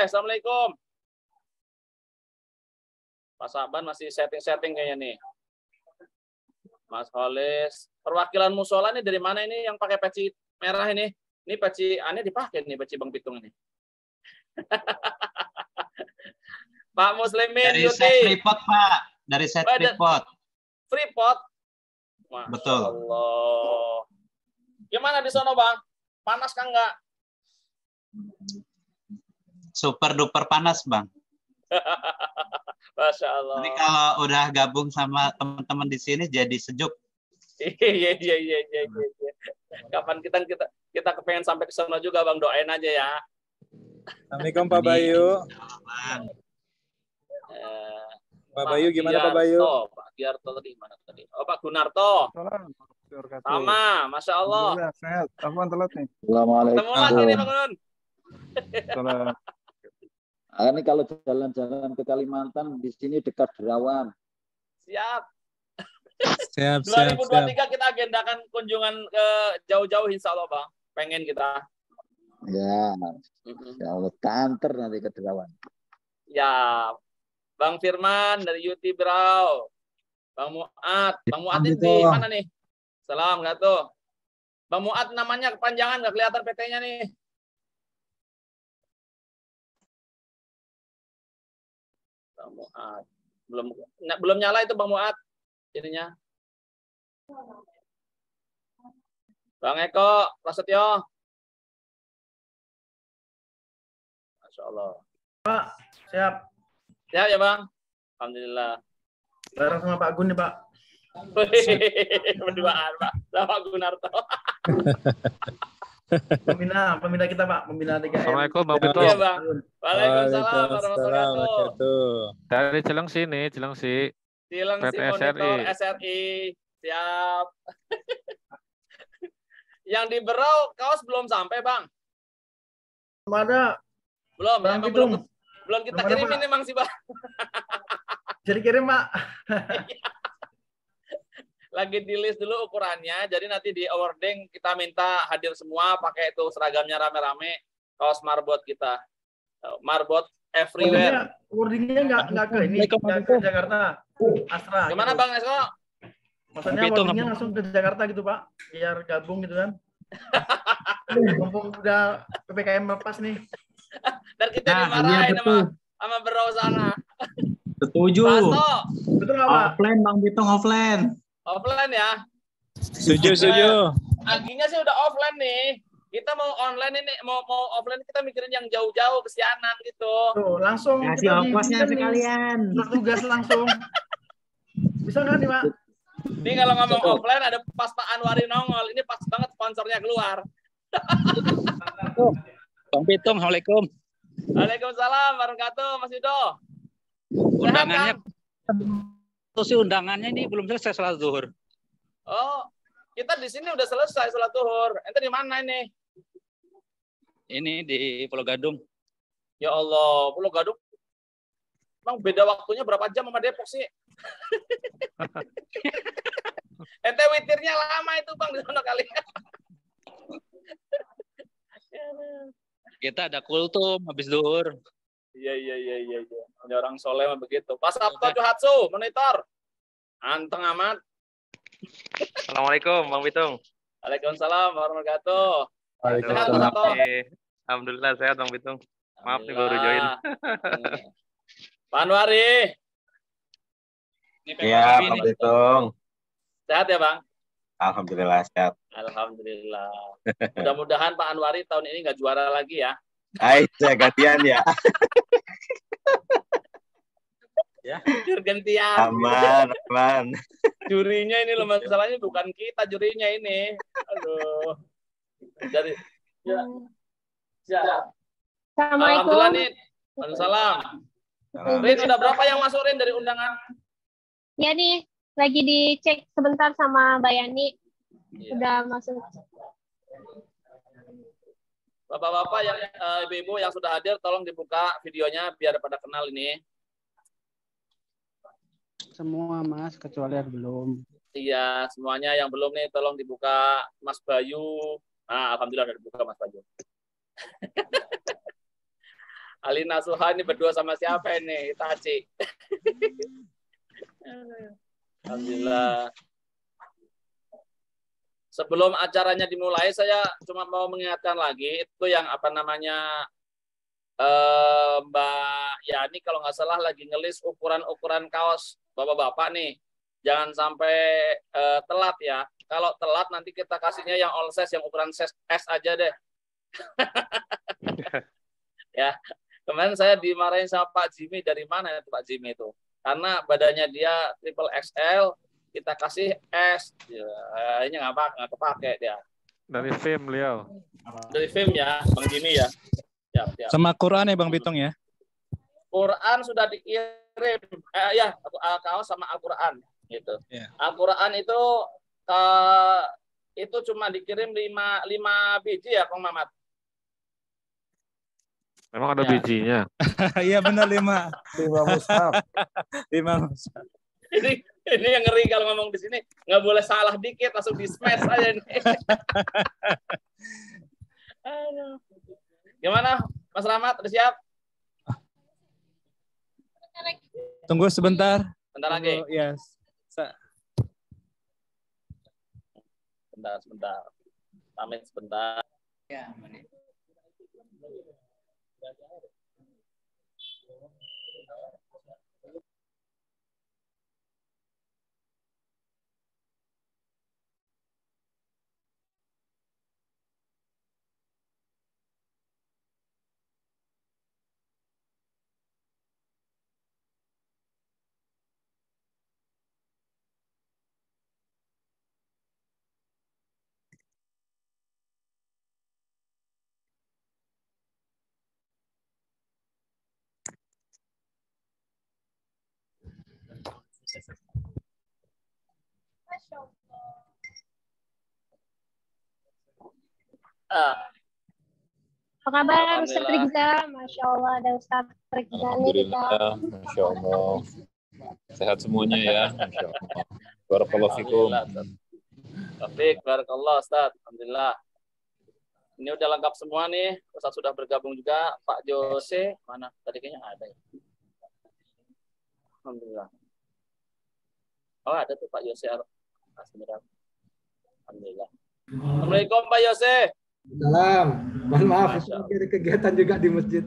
Assalamualaikum. Pak Saban masih setting-setting kayaknya nih. Mas Holis. Perwakilan musola ini dari mana ini yang pakai peci merah ini? Ini peci aneh dipakai nih, peci Bang Pitung ini. Pak Muslimin dari Yuti. set Freeport, Pak. Dari set Freeport. Freeport. Masya Betul. Allah. Gimana di sana, Bang? Panas kan nggak? Super duper panas, Bang. Masya Allah. Tapi kalau udah gabung sama teman-teman di sini jadi sejuk. Iya. Kapan kita kepengen sampai ke sana juga, Bang, doain aja ya. Assalamualaikum Pak Bayu. Pak Bayu gimana Pak Bayu? Pak Giarto tadi mana tadi? Oh, Pak Gunarto. Sama, Masya Allah. Sehat. Apaan telat nih? Assalamualaikum. Ketemu lagi nih, Bang Gun. Ini kalau jalan-jalan ke Kalimantan di sini dekat Derawan. Siap. Siap. 2023 kita agendakan kunjungan ke jauh-jauh insya Allah, Bang. Pengen kita. Ya, insya Allah kantor nanti ke Derawan. Ya, Bang Firman dari Yuti Brau. Bang Muat ini di mana nih? Salam, nggak tuh? Bang Muat namanya kepanjangan, nggak kelihatan PT-nya nih. Bang Muat. Belum nyala itu Bang Muat. Jadinya. Bang Eko, Prasetyo. Masya Allah. Pak, siap. Siap ya Bang? Alhamdulillah. Bareng sama Pak Gun nih Pak. Berduaan Pak. Sama Pak Gunarto. Pembina kita Pak. Pembina 3M. Assalamualaikum Bang Pitung. Iya Bang. Waalaikumsalam warahmatullahi wabarakatuh. Dari Cilengsi nih, Cilengsi. Cilengsi Monitor SRI. Siap. Yang di Berau kaos belum sampai Bang? Belum ada. Belum kita kirimin memang sih Bang. Jadi kirim Pak. Lagi di list dulu ukurannya, jadi nanti di awarding kita minta hadir semua pakai itu seragamnya rame-rame kaos marbot kita. Marbot everywhere. Wordingnya nggak ke ini, nggak ke Jakarta. Astra. Gimana gitu. Bang Esko? Maksudnya wordingnya langsung ke Jakarta gitu Pak, biar gabung gitu kan. Mumpung udah PPKM lepas nih. Dan kita dimarahin sama Berau sana. Setuju. Betul nggak Pak? Offline Bang Pitung, offline. Offline ya? Setuju. Aginya sih udah offline nih. Kita mau online ini, mau offline kita mikirin yang jauh-jauh kesianan gitu. Tuh, langsung kasih ongkosnya sekalian. Tugas langsung. Bisa nggak nih Pak? Ini kalau ngomong offline ada pas Pak Anwari nongol. Ini pas banget sponsornya keluar. Bang Pitung, Assalamualaikum. Waalaikumsalam warahmatullahi wabarakatuh, Mas Yudo. Undangannya, sih undangannya ini belum selesai sholat zuhur. Oh, kita di sini udah selesai sholat zuhur. Ente di mana ini? Ini di Pulau Gadung. Ya Allah, Pulau Gadung. Bang, beda waktunya berapa jam sama Depok sih? Ente witirnya lama itu Bang di sana kali. Kita ada kultum habis zuhur. Iya. Ini orang soleh mah begitu. Pas Sabto Juhatsu, monitor. Anteng amat. Assalamualaikum Bang Pitung. Waalaikumsalam warahmatullahi wabarakatuh. Waalaikumsalam. Alhamdulillah sehat Bang Pitung. Maaf nih baru join. Pak Anwari. Iya, Bang Pitung. Sehat ya Bang? Alhamdulillah sehat. Alhamdulillah. Mudah-mudahan Pak Anwari tahun ini nggak juara lagi ya. Saya gantian ya. Ya, gantian. Aman. Jurinya ini loh, masalahnya bukan kita jurinya ini. Aduh. Dari ya. Assalamualaikum. Alhamdulillah nih. Waalaikumsalam. Rin, udah berapa yang masuk Rin dari undangan? Ya nih, lagi dicek sebentar sama Mbak Yani. Iya. Udah masuk. Bapak-bapak yang ibu-ibu yang sudah hadir tolong dibuka videonya biar pada kenal ini. Semua Mas, kecuali yang belum. Iya, semuanya yang belum nih tolong dibuka. Mas Bayu. Nah, alhamdulillah udah dibuka Mas Bayu. Alina Suha ini berdua sama siapa ini? Itachi. Alhamdulillah. Sebelum acaranya dimulai, saya cuma mau mengingatkan lagi itu yang apa namanya Mbak Yani kalau nggak salah lagi ngelis ukuran kaos bapak-bapak nih. Jangan sampai telat ya. Kalau telat nanti kita kasihnya yang all size, yang ukuran size S aja deh. Ya, kemarin saya dimarahin sama Pak Jimmy. Dari mana ya Pak Jimmy itu? Karena badannya dia triple XL, kita kasih S, ya, ini nggak kepake dia. Dari film beliau. Dari film ya, Bang Jimmy ya. Siap. Sama Quran ya Bang Bitong ya? Quran sudah dikirim, ya kaos sama Al-Quran gitu. Yeah. Al-Quran itu cuma dikirim 5 biji ya, Kang Mamat. Memang ada bijinya. Iya benar 5 mushaf. 5 mushaf. Ini yang ngeri kalau ngomong di sini, nggak boleh salah dikit langsung di smash aja nih. Gimana Mas Rahmat, udah siap? Tunggu sebentar. Bentar lagi. Yes. Sebentar. Pamit sebentar. Ya, menit. Apa kabar Ustaz Rizal? Masya Allah ada Ustaz Rizal nih kita. Masya Allah. Sehat semuanya ya. Masya Allah. Barakallahu fikum. Taufik, barakallah Ustaz. Alhamdulillah. Ini udah lengkap semua nih. Ustaz sudah bergabung juga. Pak Jose, mana? Tadi kayaknya ada ya. Alhamdulillah. Oh ada tuh Pak Yose. Alhamdulillah. Assalamualaikum Pak Yose. Salam. Mohon maaf, ada kegiatan juga di masjid.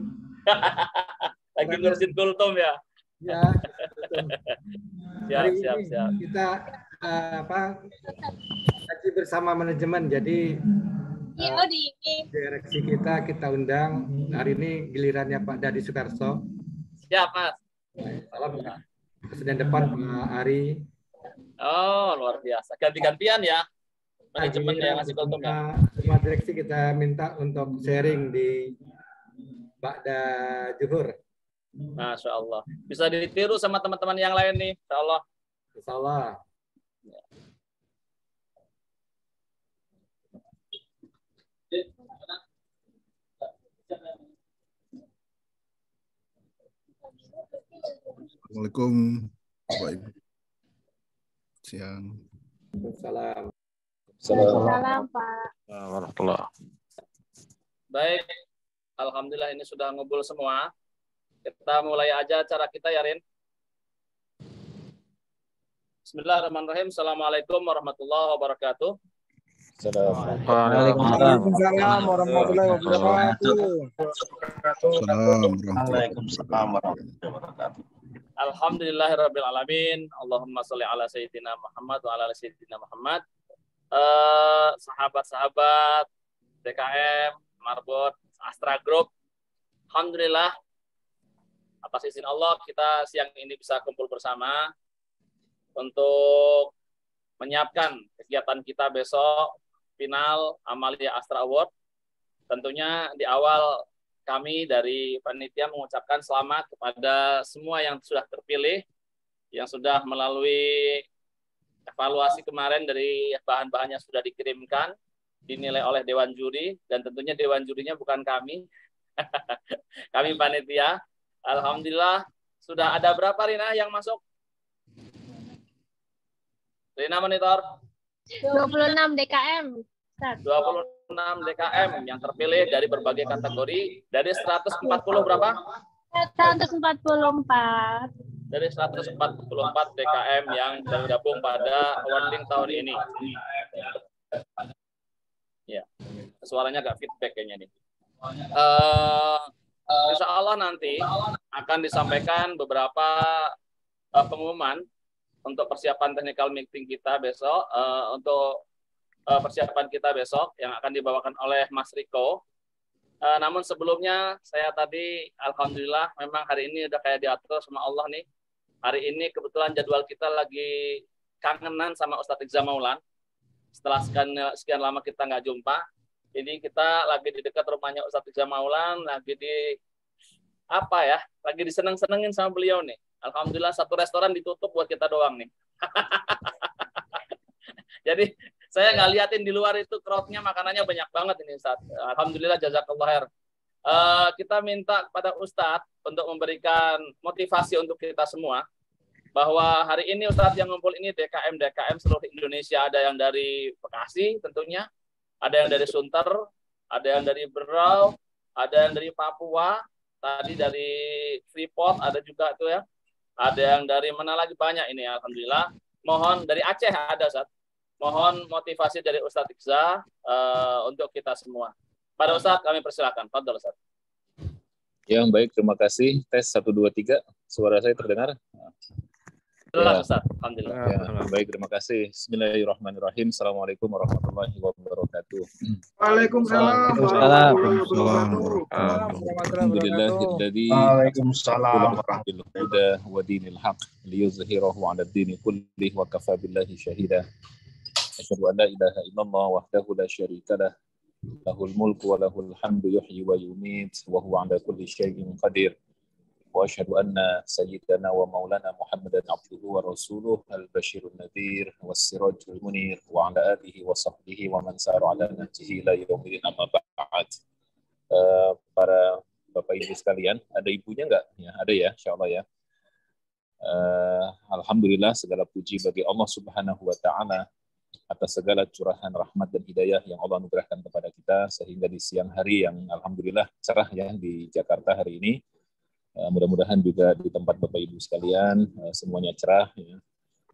Lagi ngurusin kultum ya. Ya. Siap. Kita kaji bersama manajemen. Jadi direksi kita undang. Hari ini gilirannya Pak Dadi Sukarso. Siap Mas. Salam. Senin depan Pak Ari. Oh luar biasa. Ganti-gantian ya. Manajemen yang ngasih kultum ya. Semua direksi kita minta untuk sharing di Ba'da Zuhur. Masya Allah. Bisa ditiru sama teman-teman yang lain nih. Insya Allah. Insya Allah. Assalamualaikum Bapak Ibu. Siang. Salam. Salam Pak. Warahmatullah. Baik. Alhamdulillah ini sudah ngumpul semua. Kita mulai aja acara kita ya Rin. Bismillahirrahmanirrahim. Assalamualaikum warahmatullahi wabarakatuh. Waalaikumsalam warahmatullahi wabarakatuh. Waalaikumsalam warahmatullahi wabarakatuh. Alhamdulillahirabbil alamin. Allahumma sholli ala sayyidina Muhammad wa ala sayyidina Muhammad. Sahabat-sahabat DKM, Marbot, Astra Group. Alhamdulillah atas izin Allah kita siang ini bisa kumpul bersama untuk menyiapkan kegiatan kita besok final Amalia Astra Award. Tentunya di awal kami dari panitia mengucapkan selamat kepada semua yang sudah terpilih, yang sudah melalui evaluasi kemarin dari bahan-bahan yang sudah dikirimkan, dinilai oleh Dewan Juri, dan tentunya Dewan Jurinya bukan kami, kami panitia. Alhamdulillah, sudah ada berapa Rina yang masuk? Rina monitor? 26 DKM. 26 DKM yang terpilih dari berbagai kategori dari 140 berapa? 144. Dari 144 DKM yang tergabung pada awarding tahun ini. Ya, suaranya agak feedback kayaknya nih. Insya Allah nanti akan disampaikan beberapa pengumuman untuk persiapan technical meeting kita besok, untuk persiapan kita besok yang akan dibawakan oleh Mas Riko. Namun sebelumnya saya tadi alhamdulillah memang hari ini udah kayak diatur sama Allah nih. Hari ini kebetulan jadwal kita lagi kangenan sama Ustadz Iqza Maulan. Setelah sekian lama kita nggak jumpa. Jadi kita lagi di dekat rumahnya Ustadz Iqza Maulan, lagi diseneng-senengin sama beliau nih. Alhamdulillah satu restoran ditutup buat kita doang nih. Jadi saya nggak liatin di luar itu crowd-nya, makanannya banyak banget ini Ustadz. Alhamdulillah jazakallah khair. Kita minta kepada Ustadz untuk memberikan motivasi untuk kita semua bahwa hari ini Ustadz yang ngumpul ini DKM seluruh Indonesia, ada yang dari Bekasi tentunya, ada yang dari Sunter, ada yang dari Berau, ada yang dari Papua, tadi dari Freeport ada juga tuh ya. Ada yang dari mana lagi, banyak ini alhamdulillah. Mohon dari Aceh ada Ustadz. Mohon motivasi dari Ustadz Iqza untuk kita semua. Pada Ustadz kami persilakan. Fadhol Ustadz. Ya, baik, terima kasih. Tes 1 2 3. Suara saya terdengar? Jelas Ustadz. Alhamdulillah. Ya, baik, terima kasih. Bismillahirrahmanirrahim. Assalamualaikum warahmatullahi wabarakatuh. Waalaikumsalam warahmatullahi wabarakatuh. Alhamdulillahilladzi Waalaikumsalam bil huda wa dinil haq liyuzhirahu 'ala ad-dini kullihi wa kafa billahi shahida. Asyhadu an la ilaha illallah wahdahu la syarika lah. Lahul mulku wa lahul hamdu yuhyi wa yumiit wa huwa 'ala kulli syai'in qadir. Wa asyhadu anna sayyidana wa maulana Muhammadan abduhu wa rasuluh al-basyirun nadhir was-sirajul munir wa 'ala alihi wa sahbihi wa man sara 'ala nahjihi ila yaumil amma ba'd. Para Bapak Ibu sekalian, ada ibunya enggak? Ya, ada ya, insyaallah ya. Alhamdulillah segala puji bagi Allah Subhanahu wa taala atas segala curahan rahmat dan hidayah yang Allah anugerahkan kepada kita sehingga di siang hari yang alhamdulillah cerah ya di Jakarta hari ini. Mudah-mudahan juga di tempat Bapak Ibu sekalian semuanya cerah ya.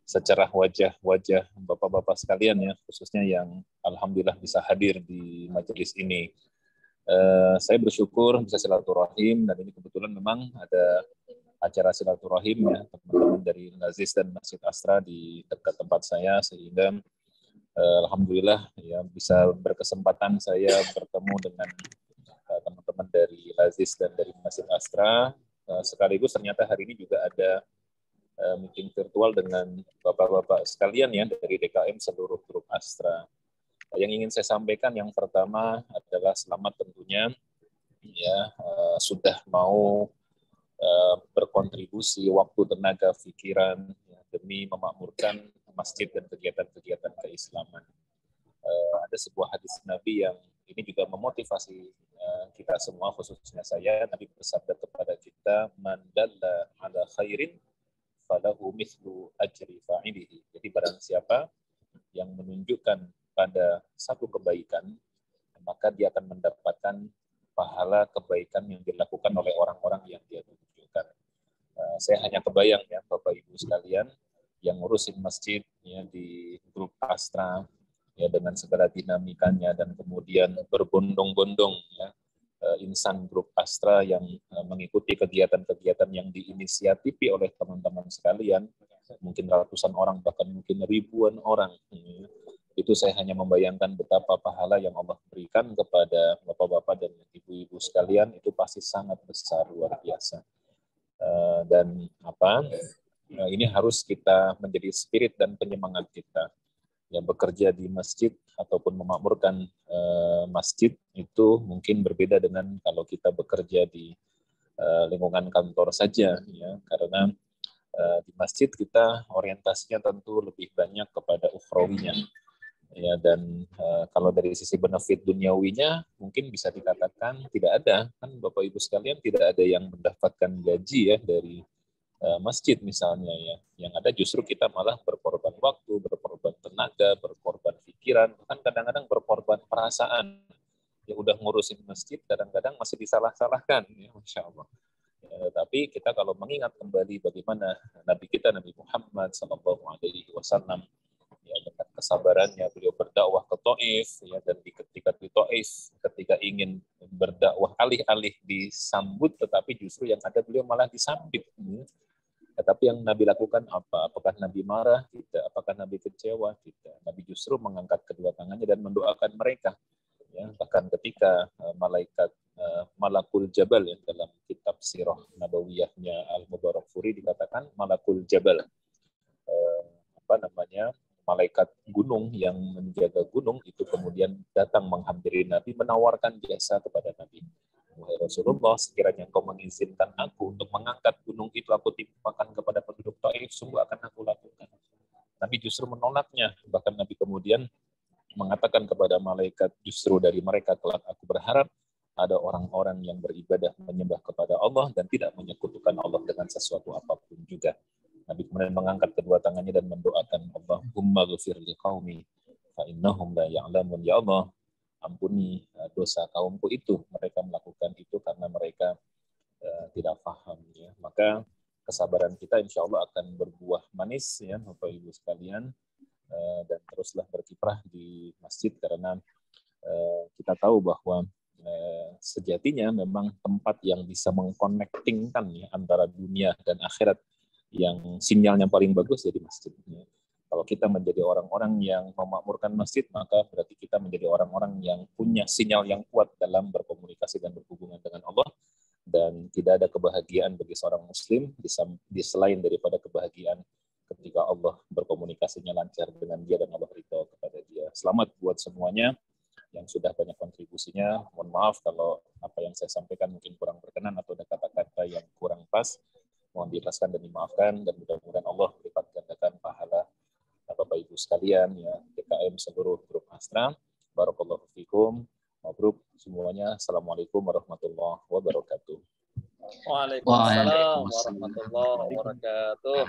Secerah wajah-wajah Bapak-bapak sekalian ya, khususnya yang alhamdulillah bisa hadir di majelis ini. Saya bersyukur bisa silaturahim dan ini kebetulan memang ada acara silaturahim ya teman-teman dari Lazis dan Masjid Astra di dekat tempat saya sehingga alhamdulillah ya bisa berkesempatan saya bertemu dengan teman-teman dari Lazis dan dari Masjid Astra. Sekaligus ternyata hari ini juga ada meeting virtual dengan bapak-bapak sekalian ya dari DKM seluruh grup Astra. Yang ingin saya sampaikan yang pertama adalah selamat tentunya ya sudah mau berkontribusi waktu, tenaga, pikiran ya, demi memakmurkan masjid dan kegiatan-kegiatan keislaman. Ada sebuah hadis Nabi yang ini juga memotivasi kita semua, khususnya saya. Nabi bersabda kepada kita, man dalla ala khairin falahu mithlu ajri fa'ilihi. Jadi barang siapa yang menunjukkan pada satu kebaikan, maka dia akan mendapatkan pahala kebaikan yang dilakukan oleh orang-orang yang dia tunjukkan. Saya hanya kebayang ya Bapak Ibu sekalian yang ngurusin masjid ya di grup Astra ya dengan segala dinamikanya dan kemudian berbondong-bondong ya insan grup Astra yang mengikuti kegiatan-kegiatan yang diinisiatifi oleh teman-teman sekalian, mungkin ratusan orang bahkan mungkin ribuan orang. Itu saya hanya membayangkan betapa pahala yang Allah berikan kepada bapak-bapak dan ibu-ibu sekalian itu pasti sangat besar, luar biasa. Dan ini harus kita menjadi spirit dan penyemangat kita. Yang bekerja di masjid ataupun memakmurkan masjid itu mungkin berbeda dengan kalau kita bekerja di lingkungan kantor saja ya, karena di masjid kita orientasinya tentu lebih banyak kepada ukhrawinya ya, dan kalau dari sisi benefit duniawinya mungkin bisa dikatakan tidak ada, kan Bapak Ibu sekalian, tidak ada yang mendapatkan gaji ya dari masjid misalnya ya. Yang ada justru kita malah berkorban waktu, berkorban tenaga, berkorban pikiran pikiran, bahkan kadang-kadang berkorban perasaan. Ya udah ngurusin masjid, kadang-kadang masih disalah-salahkan, ya, Masya Allah. Tapi kita kalau mengingat kembali bagaimana Nabi kita, Nabi Muhammad SAW, ya, dengan kesabarannya beliau berdakwah ke Taif, ya, dan ketika di Taif, ketika ingin berdakwah alih-alih disambut, tetapi justru yang ada beliau malah disambit. Tapi yang Nabi lakukan apa? Apakah Nabi marah? Tidak. Apakah Nabi kecewa? Tidak. Nabi justru mengangkat kedua tangannya dan mendoakan mereka. Ya, bahkan ketika malaikat Malakul Jabal, ya, dalam kitab Sirah Nabawiyahnya Al-Mubarakfuri dikatakan Malakul Jabal, malaikat gunung yang menjaga gunung itu kemudian datang menghampiri Nabi, menawarkan jasa kepada Nabi. Wahai Rasulullah, sekiranya engkau mengizinkan aku untuk mengangkat gunung itu, aku timpakan kepada penduduk Taif, sungguh akan aku lakukan. Nabi justru menolaknya. Bahkan Nabi kemudian mengatakan kepada malaikat, justru dari mereka kelak aku berharap ada orang-orang yang beribadah menyembah kepada Allah dan tidak menyekutukan Allah dengan sesuatu apapun juga. Nabi kemudian mengangkat kedua tangannya dan mendoakan, Allahumma ghfir liqaumi fa innahum la ya'lamun. Ya Allah, ampuni dosa kaumku itu, mereka melakukan itu karena mereka tidak paham, ya. Maka kesabaran kita insya Allah akan berbuah manis, ya Bapak Ibu sekalian, dan teruslah berkiprah di masjid karena kita tahu bahwa sejatinya memang tempat yang bisa mengkonektingkan, ya, antara dunia dan akhirat, yang sinyalnya paling bagus jadi masjid. Kalau kita menjadi orang-orang yang memakmurkan masjid, maka berarti kita menjadi orang-orang yang punya sinyal yang kuat dalam berkomunikasi dan berhubungan dengan Allah. Dan tidak ada kebahagiaan bagi seorang muslim di selain daripada kebahagiaan ketika Allah berkomunikasinya lancar dengan dia dan Allah ridho kepada dia. Selamat buat semuanya yang sudah banyak kontribusinya. Mohon maaf kalau apa yang saya sampaikan mungkin kurang berkenan atau ada kata-kata yang kurang pas. Mohon diikhlaskan dan dimaafkan, dan mudah-mudahan Allah melipat gandakan pahala Bapak Ibu sekalian, ya, DKM seluruh grup Astra. Barakallahu fikum. Mabruk semuanya. Assalamualaikum warahmatullahi wabarakatuh. Waalaikumsalam warahmatullahi wabarakatuh.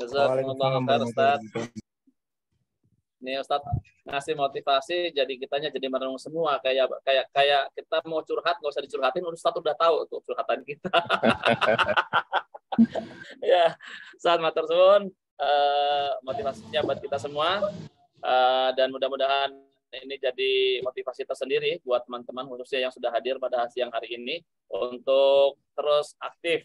Jazakumullah khair, Ustaz. Ini Ustaz ngasih motivasi, jadi kitanya jadi merenung semua, kayak kita mau curhat nggak usah dicurhatin, Ustaz udah tahu tuh curhatan kita. Ya, Ustaz matur suwun, motivasinya buat kita semua, dan mudah-mudahan ini jadi motivasi tersendiri buat teman-teman khususnya yang sudah hadir pada siang hari ini untuk terus aktif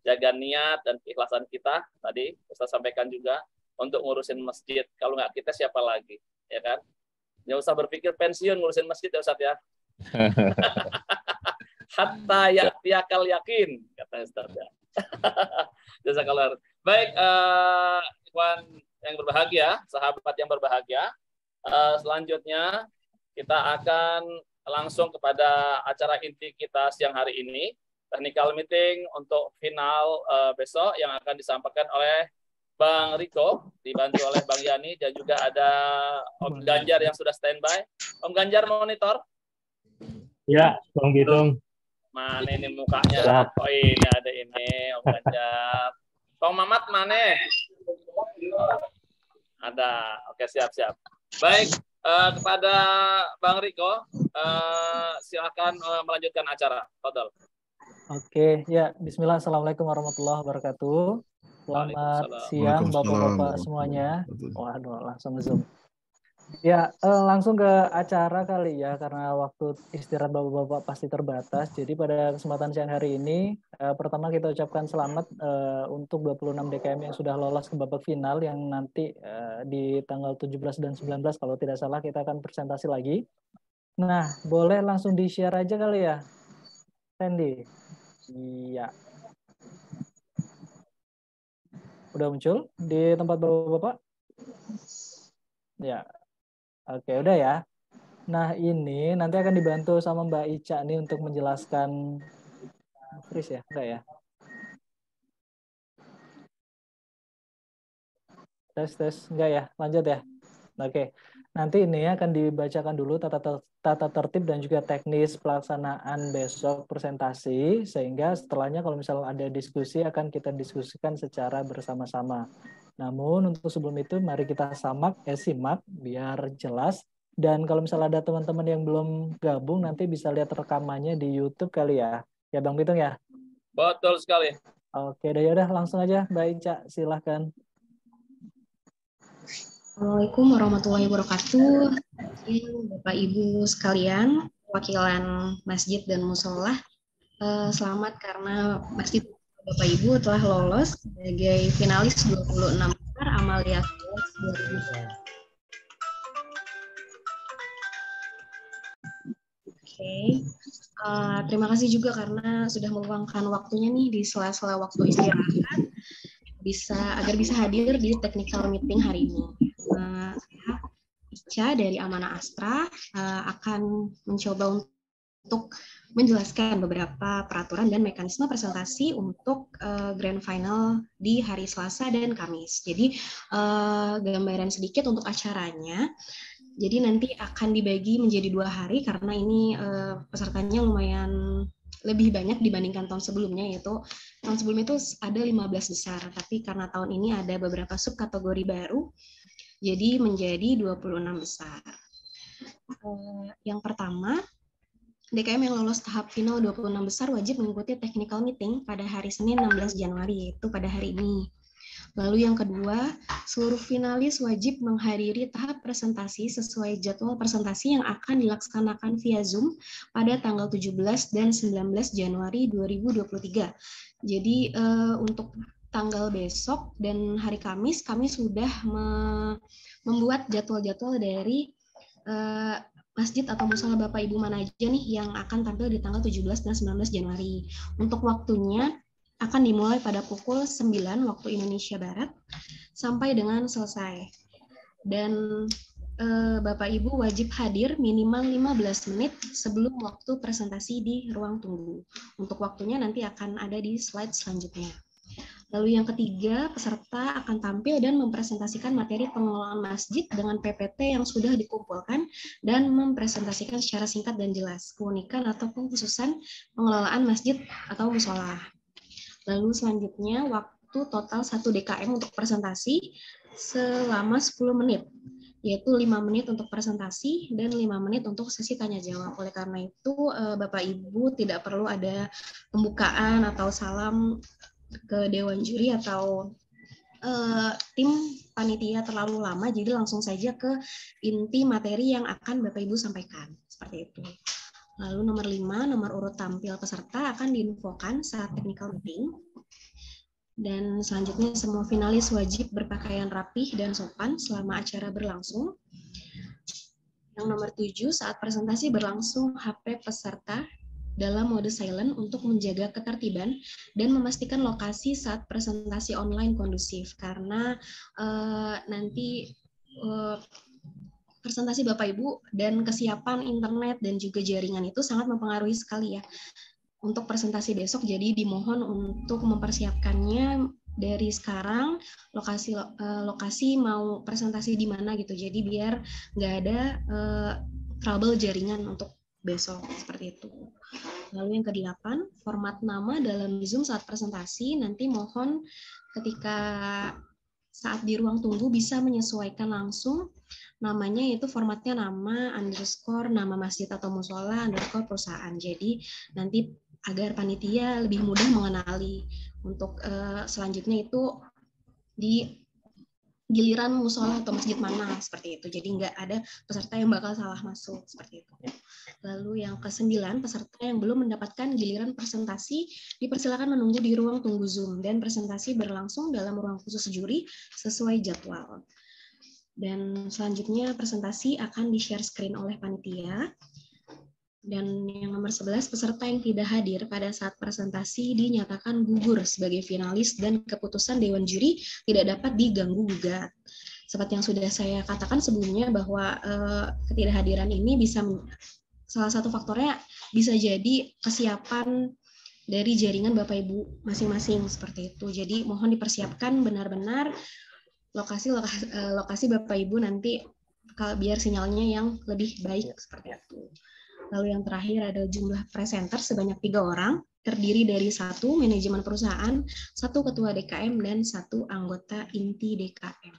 jaga niat dan keikhlasan kita. Tadi Ustaz sampaikan juga untuk ngurusin masjid. Kalau nggak kita siapa lagi, ya kan? Nggak usah berpikir pensiun ngurusin masjid ya Ustaz ya. Hatta ya'tiyakal yakin, kata Ustaz ya. Jazakallah. Baik, ikhwan yang berbahagia, sahabat yang berbahagia, selanjutnya kita akan langsung kepada acara inti kita siang hari ini, technical meeting untuk final besok yang akan disampaikan oleh Bang Riko, dibantu oleh Bang Yani, dan juga ada Om Ganjar yang sudah standby. Om Ganjar monitor. Ya, Bang Bitung. Mana ini mukanya? Oh ini ada ini, Om Ganjar. Bang Mamat mana? Ada. Oke, siap-siap. Baik, kepada Bang Riko, silakan melanjutkan acara. Fadal. Oke, ya. Bismillah. Assalamualaikum warahmatullahi wabarakatuh. Selamat siang Bapak-Bapak semuanya. Waduh, langsung Zoom. Ya, langsung ke acara kali ya, karena waktu istirahat Bapak-Bapak pasti terbatas. Jadi pada kesempatan siang hari ini, pertama kita ucapkan selamat untuk 26 DKM yang sudah lolos ke babak final, yang nanti di tanggal 17 dan 19 kalau tidak salah kita akan presentasi lagi. Nah, boleh langsung di-share aja kali ya, Sandy? Iya. Udah muncul di tempat Bapak-Bapak? Ya. Oke, udah ya. Nah, ini nanti akan dibantu sama Mbak Ica nih untuk menjelaskan. Freeze ya? Enggak ya? Tes. Enggak ya? Lanjut ya? Oke. Nanti ini akan dibacakan dulu tata tertib dan juga teknis pelaksanaan besok presentasi, sehingga setelahnya kalau misalnya ada diskusi akan kita diskusikan secara bersama-sama. Namun untuk sebelum itu mari kita simak biar jelas. Dan kalau misalnya ada teman-teman yang belum gabung nanti bisa lihat rekamannya di YouTube kali ya. Ya Bang Bitung ya? Betul sekali. Oke, yaudah langsung aja Mbak Ica, silahkan. Assalamualaikum warahmatullahi wabarakatuh. Bapak Ibu sekalian, wakilan masjid dan musola, selamat karena masjid Bapak Ibu telah lolos sebagai finalis 26 besar Amalia 2020. Oke, terima kasih juga karena sudah meluangkan waktunya nih di sela-sela waktu istirahat agar bisa hadir di technical meeting hari ini. Saya Ica dari Amanah Astra akan mencoba untuk menjelaskan beberapa peraturan dan mekanisme presentasi untuk grand final di hari Selasa dan Kamis. Jadi gambaran sedikit untuk acaranya. Jadi nanti akan dibagi menjadi 2 hari karena ini pesertanya lumayan lebih banyak dibandingkan tahun sebelumnya, yaitu tahun sebelumnya itu ada 15 besar, tapi karena tahun ini ada beberapa subkategori baru, jadi menjadi 26 besar. Yang pertama, DKM yang lolos tahap final 26 besar wajib mengikuti technical meeting pada hari Senin 16 Januari, yaitu pada hari ini. Lalu yang kedua, seluruh finalis wajib menghadiri tahap presentasi sesuai jadwal presentasi yang akan dilaksanakan via Zoom pada tanggal 17 dan 19 Januari 2023. Jadi untuk tanggal besok dan hari Kamis, kami sudah membuat jadwal-jadwal dari masjid atau musola Bapak Ibu mana aja nih yang akan tampil di tanggal 17 dan 19 Januari. Untuk waktunya akan dimulai pada pukul 9 waktu Indonesia Barat sampai dengan selesai. Dan Bapak Ibu wajib hadir minimal 15 menit sebelum waktu presentasi di ruang tunggu. Untuk waktunya nanti akan ada di slide selanjutnya. Lalu yang ketiga, peserta akan tampil dan mempresentasikan materi pengelolaan masjid dengan PPT yang sudah dikumpulkan dan mempresentasikan secara singkat dan jelas keunikan atau kekhususan pengelolaan masjid atau musola. Lalu selanjutnya waktu total 1 DKM untuk presentasi selama 10 menit, yaitu 5 menit untuk presentasi dan 5 menit untuk sesi tanya jawab. Oleh karena itu Bapak Ibu tidak perlu ada pembukaan atau salam ke dewan juri atau tim panitia terlalu lama, jadi langsung saja ke inti materi yang akan Bapak Ibu sampaikan, seperti itu. Lalu nomor 5, nomor urut tampil peserta akan diinfokan saat technical meeting. Dan selanjutnya semua finalis wajib berpakaian rapih dan sopan selama acara berlangsung. Yang nomor 7, saat presentasi berlangsung HP peserta dalam mode silent untuk menjaga ketertiban dan memastikan lokasi saat presentasi online kondusif. Karena nanti presentasi Bapak Ibu dan kesiapan internet dan juga jaringan itu sangat mempengaruhi sekali ya untuk presentasi besok. Jadi dimohon untuk mempersiapkannya dari sekarang, lokasi mau presentasi di mana gitu. Jadi biar nggak ada trouble jaringan untuk besok, seperti itu. Lalu yang ke-8, format nama dalam Zoom saat presentasi nanti mohon ketika saat di ruang tunggu bisa menyesuaikan langsung namanya, yaitu formatnya nama underscore nama masjid atau musola underscore perusahaan. Jadi nanti agar panitia lebih mudah mengenali. Untuk selanjutnya itu di giliran musola atau masjid mana, seperti itu. Jadi nggak ada peserta yang bakal salah masuk, seperti itu. Lalu yang ke-9, peserta yang belum mendapatkan giliran presentasi dipersilakan menunggu di ruang tunggu Zoom dan presentasi berlangsung dalam ruang khusus juri sesuai jadwal. Dan selanjutnya presentasi akan di-share screen oleh panitia. Dan yang nomor 11, peserta yang tidak hadir pada saat presentasi dinyatakan gugur sebagai finalis dan keputusan Dewan Juri tidak dapat diganggu-gugat. Seperti yang sudah saya katakan sebelumnya bahwa ketidakhadiran ini bisa salah satu faktornya bisa jadi kesiapan dari jaringan Bapak Ibu masing-masing, seperti itu. Jadi mohon dipersiapkan benar-benar lokasi Bapak Ibu nanti biar sinyalnya yang lebih baik, seperti itu. Lalu yang terakhir ada jumlah presenter sebanyak 3 orang terdiri dari 1 manajemen perusahaan, 1 ketua DKM, dan 1 anggota inti DKM.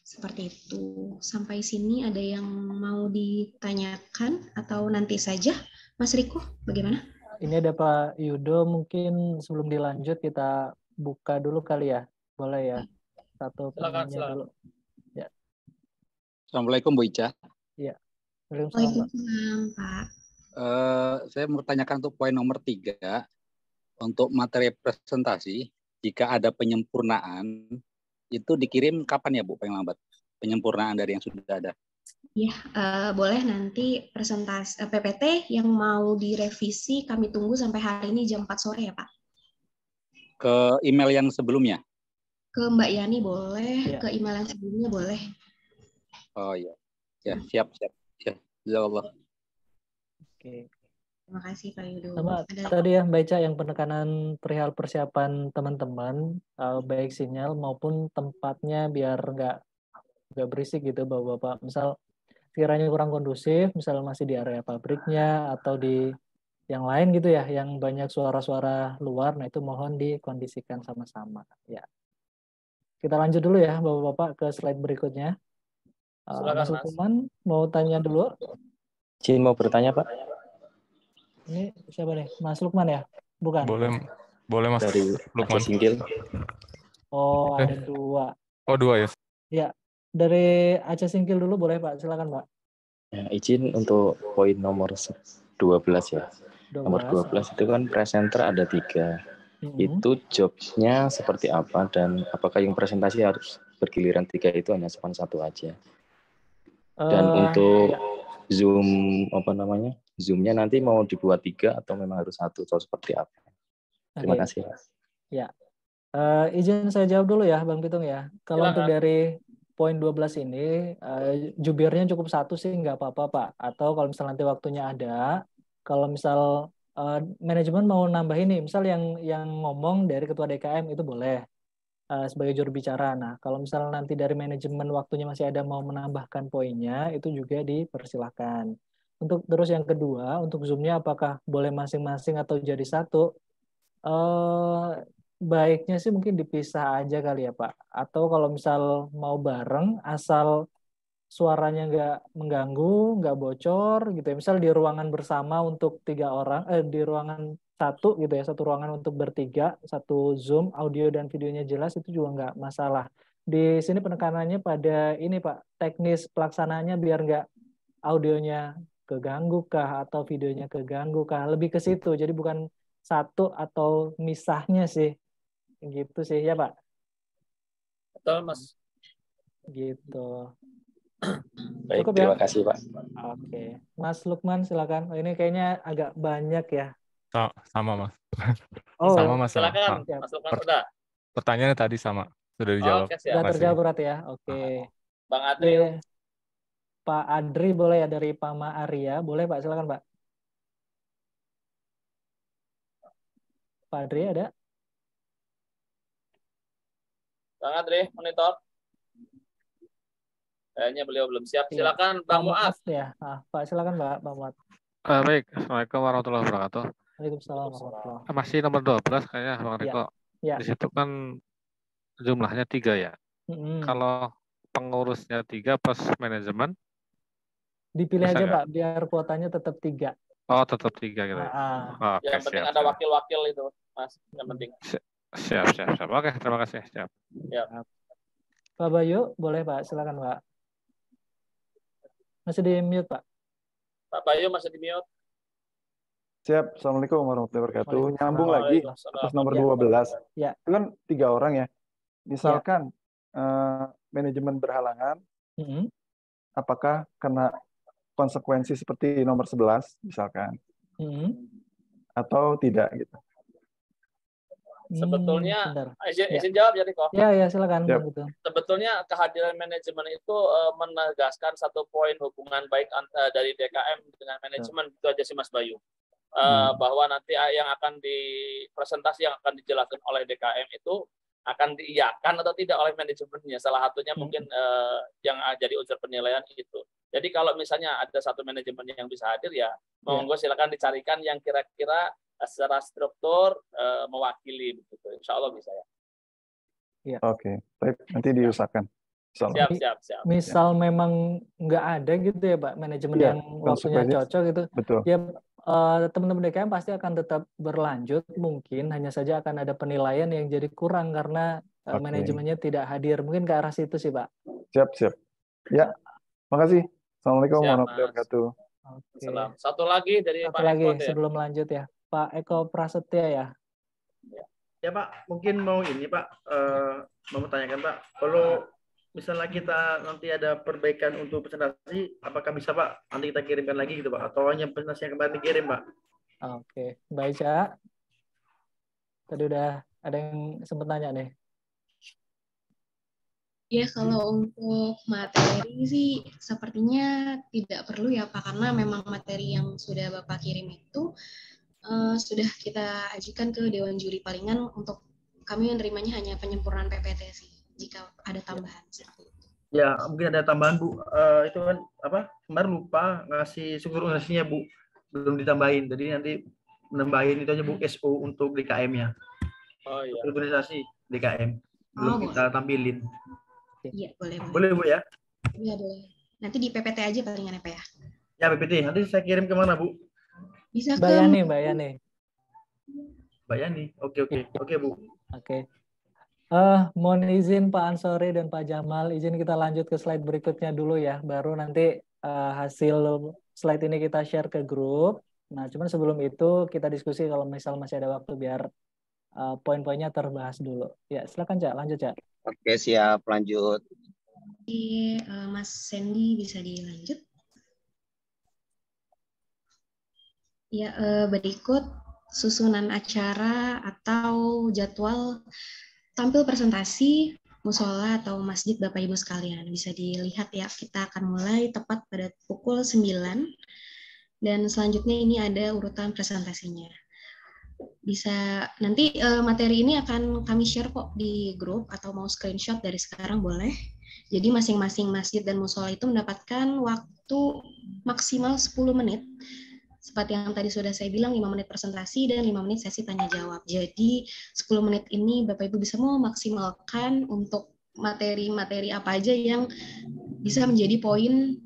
Seperti itu. Sampai sini ada yang mau ditanyakan atau nanti saja? Mas Riko, bagaimana? Ini ada Pak Yudo, mungkin sebelum dilanjut kita buka dulu kali ya. Boleh ya? Satu penanya dulu. Ya. Assalamualaikum Bu Ica. Iya. Waalaikumsalam, Pak. Saya mau tanyakan untuk poin nomor 3. Untuk materi presentasi, jika ada penyempurnaan, itu dikirim kapan ya Bu paling lambat? Penyempurnaan dari yang sudah ada. Ya, boleh nanti presentasi PPT yang mau direvisi kami tunggu sampai hari ini jam 4 sore ya Pak. Ke email yang sebelumnya? Ke Mbak Yani boleh, ke email yang sebelumnya boleh. Oh iya. Ya, siap. Ya, jazakallah. Oke. Terima kasih Pak Yudo. Sama tadi ya Mbak Ica, yang penekanan perihal persiapan teman-teman, baik sinyal maupun tempatnya biar nggak berisik gitu Bapak-bapak. Misal kiranya kurang kondusif, misal masih di area pabriknya atau di yang lain gitu ya, yang banyak suara-suara luar, nah itu mohon dikondisikan sama-sama. Ya. Kita lanjut dulu ya Bapak-bapak ke slide berikutnya. Mas Lukman mau tanya dulu? Izin mau bertanya Pak. Ini siapa nih? Mas Lukman ya? Bukan? Boleh Mas. Dari Lukman. Aceh Singkil. Oh, ada 2. Oh, 2 ya? Ya, dari Aceh Singkil dulu boleh Pak, silakan Pak. Ya, izin untuk poin nomor 12 ya. 12. Nomor 12 itu kan presenter ada 3. Itu jobnya seperti apa dan apakah yang presentasi harus bergiliran 3 itu hanya cuma 1 aja? Dan untuk Zoom Zoom-nya nanti mau dibuat 3 atau memang harus 1 atau seperti apa? Terima kasih. Ya. Izin saya jawab dulu ya Bang Pitung ya. Kalau untuk dari poin 12 ini, jubirnya cukup 1 sih nggak apa-apa Pak. Atau kalau misal nanti waktunya ada, kalau misal manajemen mau nambah ini, misal yang ngomong dari ketua DKM itu boleh sebagai juru bicara. Nah, kalau misal nanti dari manajemen waktunya masih ada mau menambahkan poinnya, itu juga dipersilahkan. Untuk terus yang kedua, untuk Zoom-nya apakah boleh masing-masing atau jadi 1? Baiknya sih mungkin dipisah aja kali ya Pak. Atau kalau misal mau bareng, asal suaranya nggak mengganggu, nggak bocor gitu ya. Misal di ruangan bersama untuk 3 orang, di ruangan 1 gitu ya, 1 ruangan untuk bertiga, 1 Zoom, audio dan videonya jelas, itu juga nggak masalah. Di sini penekanannya pada ini Pak, teknis pelaksanaannya biar nggak audionya keganggu kah atau videonya keganggu kah, lebih ke situ. Jadi bukan 1 atau misahnya sih, gitu sih ya Pak. Betul Mas. Gitu. Baik, cukup terima ya? kasih Pak. Oke, Mas Lukman silakan. Oh, ini kayaknya agak banyak ya. Sama Mas. Oh, sama Mas. Silakan Mas Lukman sudah. Pertanyaannya tadi sama, sudah dijawab. Sudah terjawab berarti ya. Oke. Bang Adri. Pak Adri boleh ya, dari Pama Arya, boleh Pak, silakan Pak. Pak Adri ada? Bang Adri, monitor. Kayaknya beliau belum siap. Silakan Bang Muat. Ya, Pak silakan Pak Muat. Baik, Assalamualaikum warahmatullahi wabarakatuh. Waalaikumsalam warahmatullahi wabarakatuh. Masih nomor 12 kayaknya Bang Riko. Ya. Di situ kan jumlahnya 3 ya. Kalau pengurusnya 3 plus manajemen, dipilih aja gak? Pak, biar kuotanya tetap 3. Oh, tetap 3 gitu ya. Oke, yang penting ada wakil-wakil itu, Mas. Yang penting. Siap. Oke, terima kasih. Siap. Pak Bayu, boleh Pak, silakan Pak. Masih di mute Pak. Pak Bayu masih di mute. Siap. Assalamualaikum warahmatullahi wabarakatuh. Nyambung lagi atas nomor 12. Ya. Itu kan 3 orang ya. Misalkan manajemen berhalangan, apakah kena konsekuensi seperti nomor 11 misalkan, atau tidak gitu? Sebetulnya, izin jawab ya Riko. Ya silakan. Gitu. Sebetulnya kehadiran manajemen itu menegaskan 1 poin hubungan baik dari DKM dengan manajemen, itu aja sih Mas Bayu. Bahwa nanti yang akan presentasi yang akan dijelaskan oleh DKM itu akan diiyakan atau tidak oleh manajemennya. Salah satunya mungkin yang jadi unsur penilaian itu. Jadi kalau misalnya ada 1 manajemen yang bisa hadir ya, monggo silakan dicarikan yang kira-kira secara struktur mewakili begitu. Insya Allah bisa ya. Iya. Oke, baik, nanti diusahakan. Siap. Misal memang nggak ada gitu ya Pak, manajemen Iya, yang waktunya konsekuensi. cocok gitu. Betul. Ya teman-teman DKM pasti akan tetap berlanjut, mungkin hanya saja akan ada penilaian yang jadi kurang karena manajemennya tidak hadir. Mungkin ke arah situ sih Pak. Siap. Ya, makasih. Assalamualaikum Siap, warahmatullahi Mas. wabarakatuh. Oke. Satu lagi dari Satu Pak lagi Eko ya. sebelum lanjut ya, Pak Eko Prasetya ya. Ya Pak, mungkin mau ini Pak, mau bertanyakan Pak, kalau misalnya kita nanti ada perbaikan untuk presentasi, apakah bisa Pak nanti kita kirimkan lagi gitu Pak, atau hanya presentasi yang kemarin dikirim Pak? Oke, baik Cak. Tadi udah ada yang sempat nanya nih. Ya, kalau untuk materi sih sepertinya tidak perlu ya Pak, karena memang materi yang sudah Bapak kirim itu sudah kita ajukan ke Dewan Juri Palingan untuk kami menerimanya hanya penyempurnaan PPT sih, jika ada tambahan. Ya, mungkin ada tambahan Bu, itu kan apa, kemarin lupa ngasih struktur organisasinya Bu, belum ditambahin, jadi nanti nambahin itu aja Bu, SO untuk DKM-nya. Oh iya. Organisasi DKM, belum kita tampilin. Iya, boleh. Boleh Bu ya? Iya, boleh. Nanti di PPT aja palingan ya Pak ya? Ya, PPT, nanti saya kirim kemana Bu? Bisa ke Mbak Yani. Oke Bu. Oke. Mohon izin Pak Ansori dan Pak Jamal, izin kita lanjut ke slide berikutnya dulu ya, baru nanti hasil slide ini kita share ke grup. Nah, cuman sebelum itu kita diskusi kalau misal masih ada waktu biar poin-poinnya terbahas dulu. Ya, silakan Cak, lanjut Cak. Oke, siap, lanjut. Mas Sandy bisa dilanjut. Ya, berikut susunan acara atau jadwal tampil presentasi musola atau masjid Bapak Ibu sekalian. Bisa dilihat ya, kita akan mulai tepat pada pukul 9 dan selanjutnya ini ada urutan presentasinya. Bisa nanti materi ini akan kami share kok di grup atau mau screenshot dari sekarang boleh. Jadi masing-masing masjid dan musola itu mendapatkan waktu maksimal 10 menit. Seperti yang tadi sudah saya bilang, 5 menit presentasi dan 5 menit sesi tanya jawab. Jadi 10 menit ini Bapak Ibu bisa memaksimalkan untuk materi-materi apa aja yang bisa menjadi poin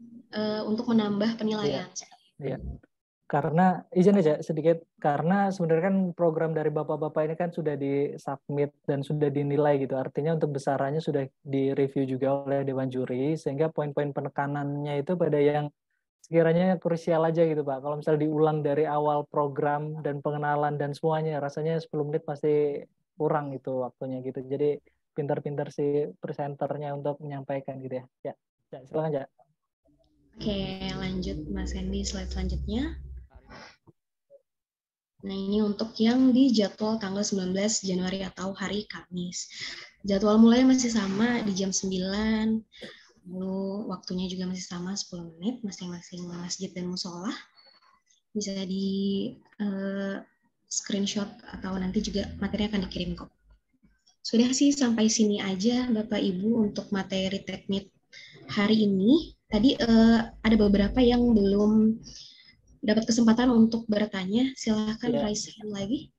untuk menambah penilaian. Iya. Karena izin aja sedikit, karena sebenarnya kan program dari Bapak-Bapak ini kan sudah disubmit dan sudah dinilai gitu. Artinya untuk besarannya sudah direview juga oleh Dewan Juri, sehingga poin-poin penekanannya itu pada yang sekiranya krusial aja gitu Pak. Kalau misalnya diulang dari awal program dan pengenalan dan semuanya, rasanya 10 menit pasti kurang itu waktunya gitu. Jadi pintar-pintar si presenternya untuk menyampaikan gitu ya. Ya, silakan ya. Oke, lanjut Mas Hendy, slide selanjutnya. Nah, ini untuk yang di jadwal tanggal 19 Januari atau hari Kamis. Jadwal mulai masih sama di jam 9. Lalu waktunya juga masih sama 10 menit masing-masing masjid dan musola. Bisa di screenshot atau nanti juga materi akan dikirim kok. Sudah sih sampai sini aja Bapak Ibu untuk materi teknik hari ini. Tadi ada beberapa yang belum dapat kesempatan untuk bertanya. Silahkan raise hand lagi.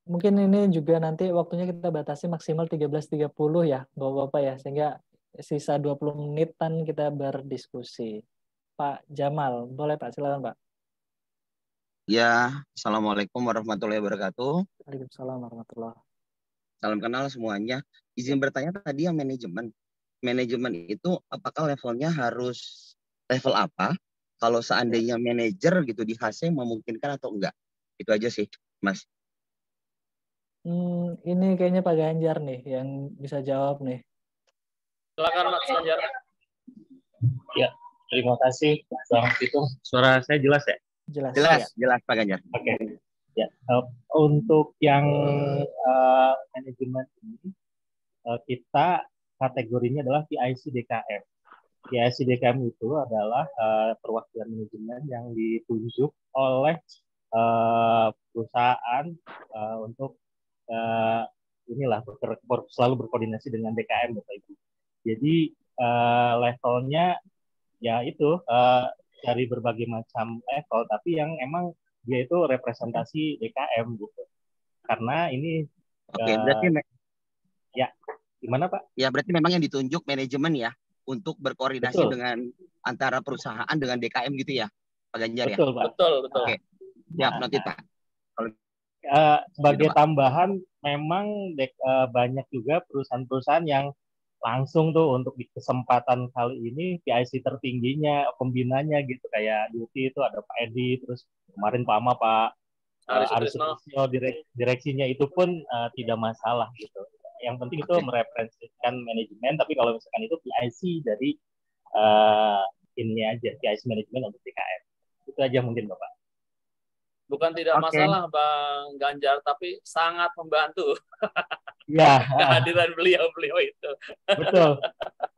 Mungkin ini juga nanti waktunya kita batasi maksimal 13.30 ya Bapak-Bapak ya, sehingga sisa 20 menitan kita berdiskusi. Pak Jamal, boleh Pak, silakan Pak. Ya, Assalamualaikum warahmatullahi wabarakatuh. Waalaikumsalam warahmatullahi. Salam kenal semuanya. Izin bertanya tadi yang manajemen. Manajemen itu apakah levelnya harus level apa? Kalau seandainya manajer gitu di HC memungkinkan atau enggak? Itu aja sih, Mas. Ini kayaknya Pak Ganjar nih yang bisa jawab nih. Silakan Mas Ganjar. Ya, terima kasih Bang Pitung. Suara saya jelas ya? Jelas Pak Ganjar. Oke. Ya, untuk yang manajemen ini kita kategorinya adalah PIC DKM. PIC DKM itu adalah perwakilan manajemen yang ditunjuk oleh perusahaan untuk selalu berkoordinasi dengan DKM Bapak Ibu. Jadi levelnya ya itu dari berbagai macam level, tapi yang emang dia itu representasi DKM gitu. Karena ini berarti ya gimana Pak? Ya berarti memang yang ditunjuk manajemen ya untuk berkoordinasi Betul. dengan antara perusahaan dengan DKM gitu ya, Pak Ganjar ya? Betul Pak. Betul. Oke, siap nanti Pak. Sebagai tambahan, memang banyak juga perusahaan-perusahaan yang langsung tuh untuk di kesempatan kali ini PIC tertingginya, pembinanya gitu, kayak Duty itu ada Pak Edi, terus kemarin Pak Ama, Pak Aris Sutrisno, direksinya itu pun tidak masalah gitu. Yang penting itu merepresentasikan manajemen, tapi kalau misalkan itu PIC dari ini aja, PIC manajemen untuk DKM. Itu aja mungkin Bapak. Bukan tidak masalah Bang Ganjar, tapi sangat membantu. Ya. Kehadiran beliau itu. Betul.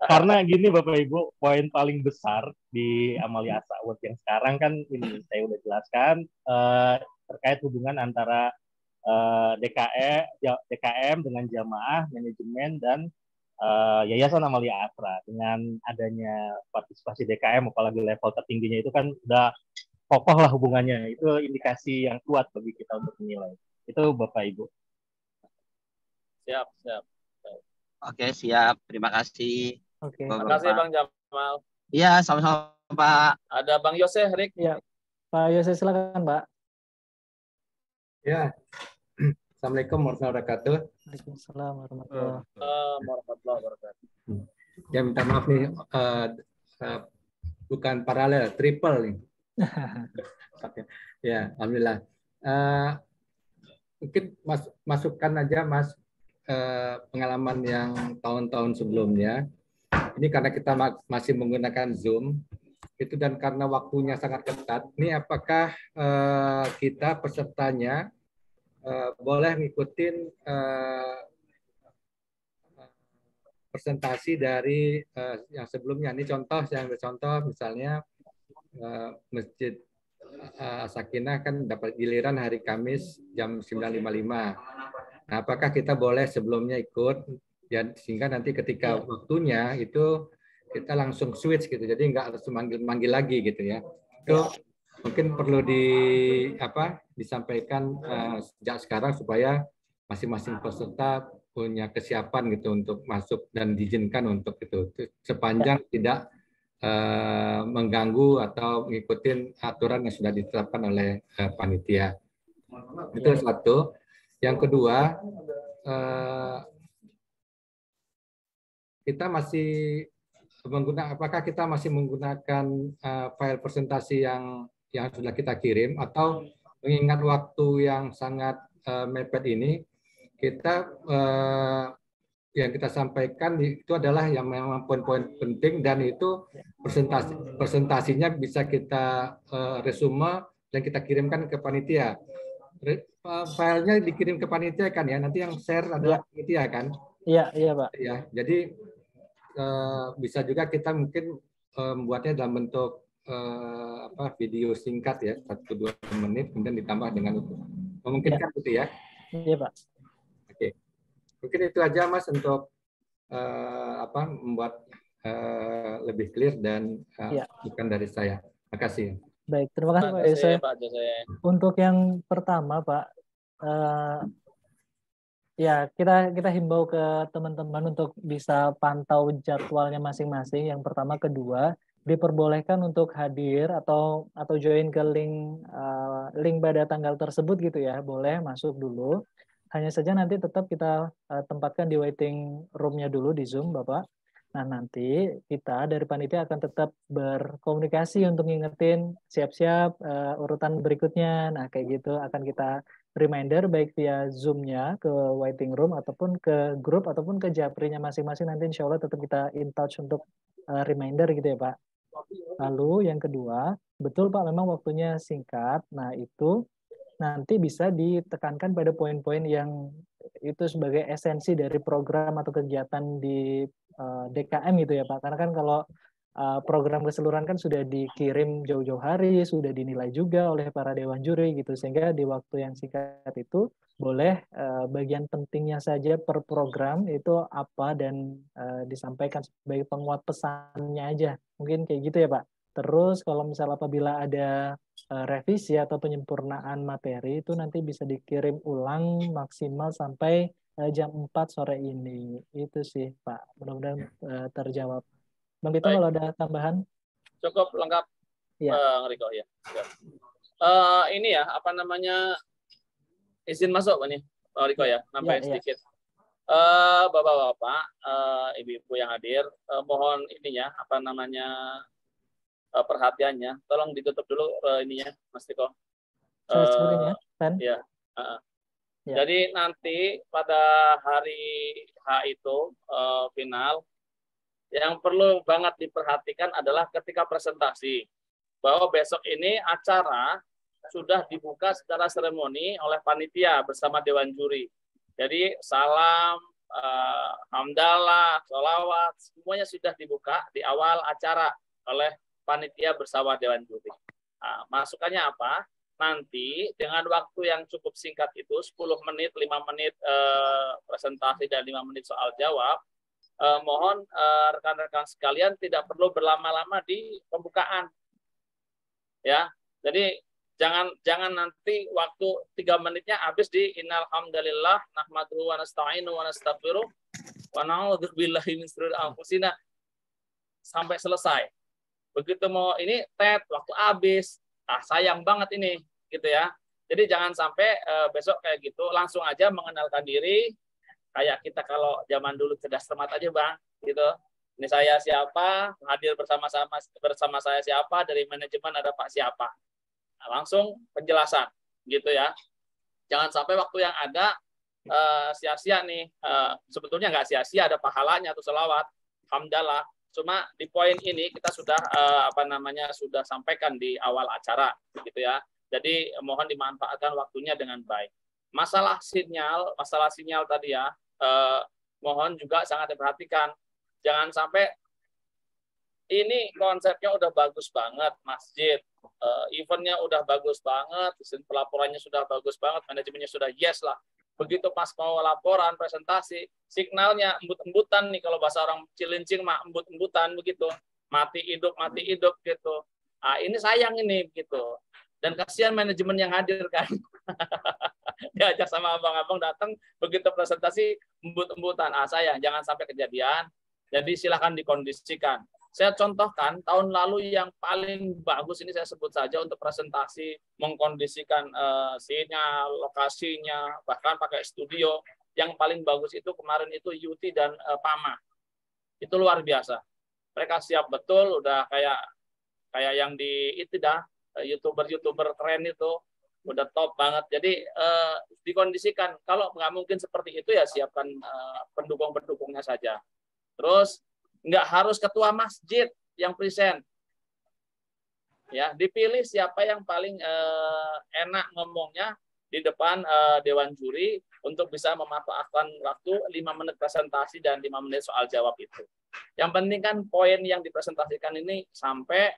Karena gini Bapak Ibu, poin paling besar di Amalia Asa Award yang sekarang kan ini saya udah jelaskan terkait hubungan antara DKM dengan jamaah, manajemen dan Yayasan Amalia Asra. Dengan adanya partisipasi DKM, apalagi level tertingginya itu kan udah kokoh lah hubungannya. Itu indikasi yang kuat bagi kita untuk menilai. Itu Bapak Ibu. Siap. Oke, siap. Terima kasih. Oke. Terima kasih Bang Jamal. Iya, sama-sama Pak. Ada Bang Yose, Rik. Ya, Pak Yose silakan Pak. Ya, Assalamualaikum warahmatullahi wabarakatuh. Waalaikumsalam warahmatullahi wabarakatuh. Ya minta maaf nih, bukan paralel, triple nih. Ya, alhamdulillah. Mungkin masukkan aja Mas pengalaman yang tahun-tahun sebelumnya. Ini karena kita masih menggunakan Zoom itu dan karena waktunya sangat ketat. Ini apakah kita pesertanya boleh ngikutin presentasi dari yang sebelumnya? Ini contoh misalnya Masjid Sakinah kan dapat giliran hari Kamis jam 9.55. Nah, apakah kita boleh sebelumnya ikut ya, sehingga nanti ketika waktunya itu kita langsung switch gitu. Jadi nggak harus manggil lagi gitu ya. Itu mungkin perlu disampaikan sejak sekarang supaya masing-masing peserta punya kesiapan gitu untuk masuk dan diizinkan untuk itu sepanjang tidak mengganggu atau mengikuti aturan yang sudah ditetapkan oleh panitia. Itu satu. Yang kedua, apakah kita masih menggunakan file presentasi yang sudah kita kirim, atau mengingat waktu yang sangat mepet ini, kita yang kita sampaikan itu adalah yang memang poin-poin penting, dan itu presentasinya bisa kita resume dan kita kirimkan ke panitia. Filenya dikirim ke panitia kan ya, nanti yang share adalah panitia kan? Iya Pak. Ya, jadi bisa juga kita mungkin membuatnya dalam bentuk video singkat ya, 1-2 menit, kemudian ditambah dengan itu. Memungkinkan gitu ya? Iya Pak. Oke, mungkin itu aja Mas untuk membuat lebih clear dan bukan dari saya. Terima kasih. Baik, terima kasih Pak Yose. Untuk yang pertama Pak, ya kita himbau ke teman-teman untuk bisa pantau jadwalnya masing-masing. Yang pertama, kedua, diperbolehkan untuk hadir atau join ke link pada tanggal tersebut gitu ya, boleh masuk dulu. Hanya saja nanti tetap kita tempatkan di waiting room-nya dulu di Zoom Bapak. Nah, nanti kita dari panitia akan tetap berkomunikasi untuk ngingetin siap-siap urutan berikutnya. Nah, kayak gitu akan kita reminder baik via Zoom-nya ke waiting room ataupun ke grup ataupun ke Japri-nya masing-masing. Nanti insya Allah tetap kita in touch untuk reminder gitu ya Pak. Lalu yang kedua, betul Pak memang waktunya singkat. Nah, itu nanti bisa ditekankan pada poin-poin yang itu sebagai esensi dari program atau kegiatan di DKM gitu ya Pak. Karena kan kalau program keseluruhan kan sudah dikirim jauh-jauh hari, sudah dinilai juga oleh para dewan juri gitu, sehingga di waktu yang singkat itu boleh bagian pentingnya saja per program itu apa dan disampaikan sebagai penguat pesannya aja. Mungkin kayak gitu ya Pak. Terus kalau misalnya apabila ada revisi atau penyempurnaan materi itu nanti bisa dikirim ulang maksimal sampai jam 4 sore ini. Itu sih Pak. Mudah-mudahan terjawab. Bang Pitung kalau ada tambahan? Cukup lengkap, ya. Bang Riko ya. Ini ya, apa namanya, izin masuk Bang Riko ya, nambahin sedikit. Bapak-bapak, ibu-ibu yang hadir, mohon ininya, apa namanya, perhatiannya. Tolong ditutup dulu ininya, Mas Riko. Ya. Jadi nanti pada hari H itu final, yang perlu banget diperhatikan adalah ketika presentasi, bahwa besok ini acara sudah dibuka secara seremoni oleh panitia bersama Dewan Juri. Jadi salam, hamdalah, sholawat, semuanya sudah dibuka di awal acara oleh panitia bersama Dewan Juri. Nah, masukannya apa? Nanti dengan waktu yang cukup singkat itu, 10 menit, 5 menit presentasi dan 5 menit soal jawab, mohon rekan-rekan sekalian tidak perlu berlama-lama di pembukaan. Ya, jadi jangan nanti waktu 3 menitnya habis di innal hamdalillah nahmaduhu wa nasta'inu wa nastaghfiruh wa na'udzu billahi min syururi anfusina sampai selesai. Begitu mau ini waktu habis. Sayang banget ini gitu ya. Jadi jangan sampai besok kayak gitu, langsung aja mengenalkan diri. Kayak kita kalau zaman dulu cerdas cermat aja Bang, gitu. Ini saya siapa, hadir bersama saya siapa, dari manajemen ada Pak siapa. Nah, langsung penjelasan, gitu ya. Jangan sampai waktu yang ada sia-sia nih. Sebetulnya nggak sia-sia, ada pahalanya atau selawat, hamdalah. Cuma di poin ini kita sudah sudah sampaikan di awal acara, gitu ya. Jadi mohon dimanfaatkan waktunya dengan baik. Masalah sinyal tadi ya, mohon juga sangat diperhatikan. Jangan sampai ini konsepnya udah bagus banget, masjid, eventnya udah bagus banget, pelaporannya sudah bagus banget, manajemennya sudah yes lah. Begitu pas mau laporan, presentasi, signalnya embut-embutan nih, kalau bahasa orang Cilincing mah embut-embutan begitu, mati hidup gitu. Nah, ini sayang ini gitu. Dan kasihan manajemen yang hadir kan. Diajak sama abang-abang datang, begitu presentasi embut-embutan. Sayang, jangan sampai kejadian. Jadi silahkan dikondisikan. Saya contohkan tahun lalu yang paling bagus ini saya sebut saja untuk presentasi, mengkondisikan sinyal, lokasinya, bahkan pakai studio. Yang paling bagus itu kemarin itu Yuti dan Pama. Itu luar biasa. Mereka siap betul, udah kayak yang di itu dah. YouTuber keren itu udah top banget. Jadi dikondisikan. Kalau nggak mungkin seperti itu ya siapkan pendukung-pendukungnya saja. Terus nggak harus ketua masjid yang present. Ya, dipilih siapa yang paling enak ngomongnya di depan Dewan Juri untuk bisa memanfaatkan waktu 5 menit presentasi dan 5 menit soal jawab itu. Yang penting kan poin yang dipresentasikan ini sampai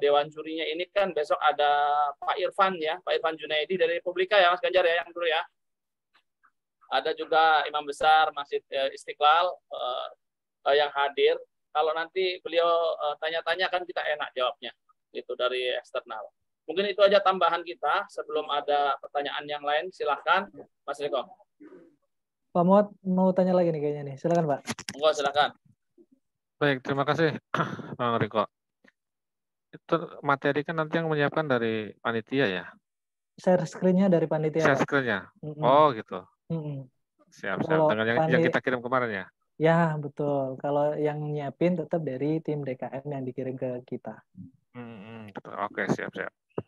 Dewan Jurinya ini kan besok ada Pak Irfan ya, Pak Irfan Junaidi dari Republika ya Mas Ganjar ya, yang dulu ya. Ada juga Imam Besar Masjid Istiqlal yang hadir. Kalau nanti beliau tanya-tanya kan kita enak jawabnya, itu dari eksternal. Mungkin itu aja tambahan kita. Sebelum ada pertanyaan yang lain, silahkan Mas Riko. Pak Muat mau tanya lagi nih kayaknya nih, silakan Pak. Enggak, silakan. Baik, terima kasih Bang Riko. Itu materi kan nanti yang menyiapkan dari panitia ya? Share screen-nya dari panitia. Share screen-nya? Oh gitu. Siap. Dengan yang kita kirim kemarin ya? Ya, betul. Kalau yang nyiapin tetap dari tim DKM yang dikirim ke kita. Oke, siap.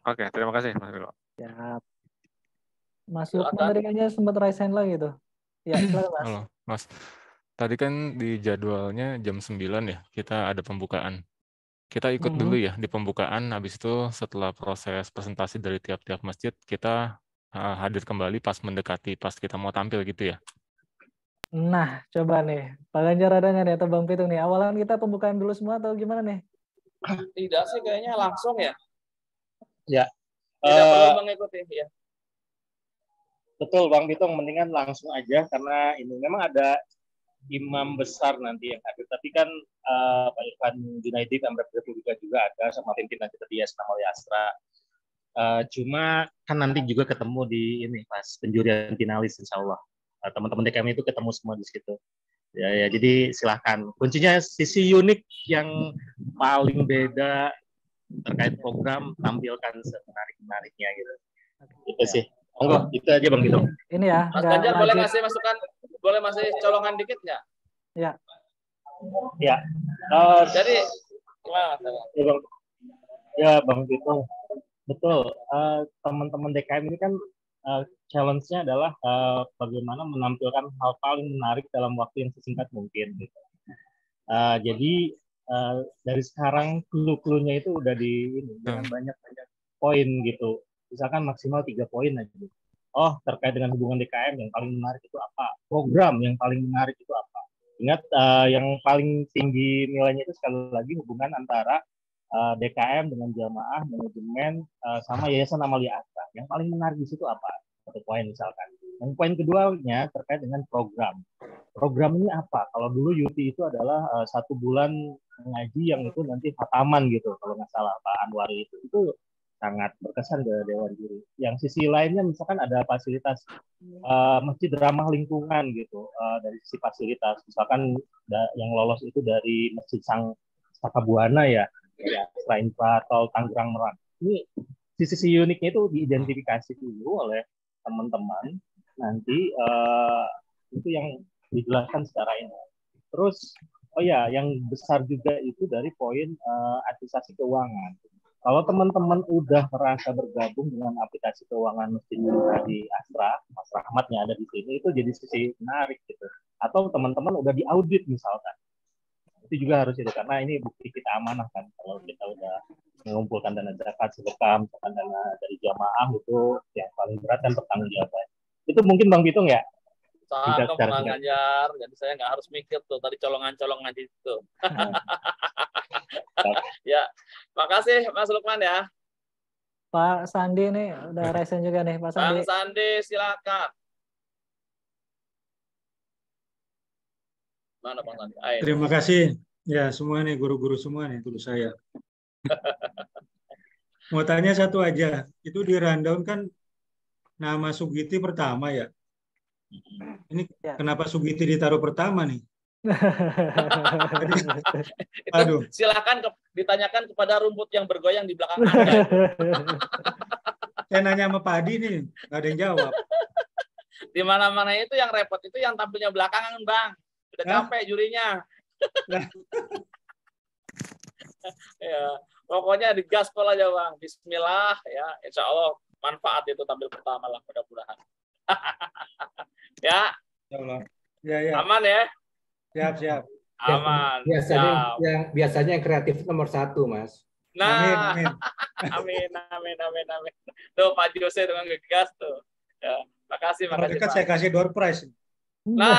Oke, terima kasih Mas Riko. Siap. Mas Lukman tadi kayaknya sempat raise hand lagi tuh. Ya, silakan Mas. Halo, Mas. Tadi kan di jadwalnya jam 9 ya, kita ada pembukaan. Kita ikut dulu ya di pembukaan, habis itu setelah proses presentasi dari tiap-tiap masjid, kita hadir kembali pas mendekati, pas kita mau tampil gitu ya. Nah, coba nih, Pak Ganjar ada nggak nih, atau Bang Pitung nih, awalan kita pembukaan dulu semua atau gimana nih? Tidak sih, kayaknya langsung ya. Ya. Tidak perlu mengikuti ya. Betul Bang Pitung, mendingan langsung aja, karena ini memang ada imam besar nanti yang hadir. Tapi kan Pak Irfan Junaidi, Pemret Republika juga ada sama pimpinan kita di Astra Mulia Astra. Cuma kan nanti juga ketemu di ini pas penjurian finalis, insya Allah. Teman-teman DKM itu ketemu semua di situ. Ya, jadi silahkan. Kuncinya sisi unik yang paling beda terkait program, tampilkan semenarik-menariknya gitu. Itu sih. Monggo, itu aja Bang Gito. Ini ya. Mas Ganjar boleh ngasih masukan, boleh masih colongan dikit nggak? Ya. Ya. Jadi gimana? Ya Bang. Ya Bang Gito. Betul. Teman-teman DKM ini kan challenge-nya adalah bagaimana menampilkan hal paling menarik dalam waktu yang sesingkat mungkin. Gitu. Jadi dari sekarang clue-cluenya itu udah di ini, dengan banyak-banyak poin gitu. Misalkan maksimal 3 poin aja. Oh, terkait dengan hubungan DKM yang paling menarik itu apa? Program yang paling menarik itu apa? Ingat, yang paling tinggi nilainya itu sekali lagi hubungan antara DKM dengan jamaah, manajemen, sama Yayasan Amalia Astra. Yang paling menarik di situ apa? 1 poin misalkan. Yang poin keduanya terkait dengan program. Program ini apa? Kalau dulu Yuti itu adalah 1 bulan ngaji yang itu nanti khataman gitu, kalau nggak salah Pak Anwari itu sangat berkesan ke Dewan Juri. Yang sisi lainnya misalkan ada fasilitas masjid ramah lingkungan gitu, dari sisi fasilitas. Misalkan yang lolos itu dari Masjid Sang Sakabuana ya, Astra Infra Tol Tangerang Merak. Ini sisi uniknya itu diidentifikasi dulu oleh teman-teman, nanti itu yang dijelaskan secara ini. Terus, oh ya, yang besar juga itu dari poin administrasi keuangan. Kalau teman-teman udah merasa bergabung dengan aplikasi keuangan Masjid di Astra, Mas Rahmat yang ada di sini, itu jadi sisi menarik gitu. Atau teman-teman udah diaudit misalkan. Itu juga harus itu, karena ini bukti kita amanah kan. Kalau kita udah mengumpulkan dana zakat, sedekah, misalkan dana dari jamaah, itu yang paling berat kan pertanggungjawaban. Itu mungkin Bang Bitung ya? Cakep Bang Ganjar, jadi saya nggak harus mikir tuh tadi colongan-colongan itu. Ya, makasih Mas Lukman ya. Pak Sandi nih udah resen juga nih Pak Sandi. Bang Sandi silakan. Mana Bang Sandi? Ayo. Terima kasih ya semua nih guru-guru semua nih tulis saya. Mau tanya satu aja, itu di rundown kan nama Sugiti pertama ya. Ini kenapa Sugiti ditaruh pertama nih? Aduh. Silakan ditanyakan kepada rumput yang bergoyang di belakang Anda. Saya nanya sama Pak Adi nih, nggak ada yang jawab. Di mana-mana itu yang repot itu yang tampilnya belakangan, Bang. Udah capek jurinya. Ya, pokoknya digaspol aja, Bang. Bismillah ya, insya Allah manfaat itu tampil pertama lah, mudah-mudahan. Ya. Ya. Aman ya? Siap. Aman. Biasanya yang kreatif nomor 1, Mas. Nah, amin. Tuh Pak Jose dengan gegas tuh. Ya, makasih dekat Pak. saya kasih door prize. Nah,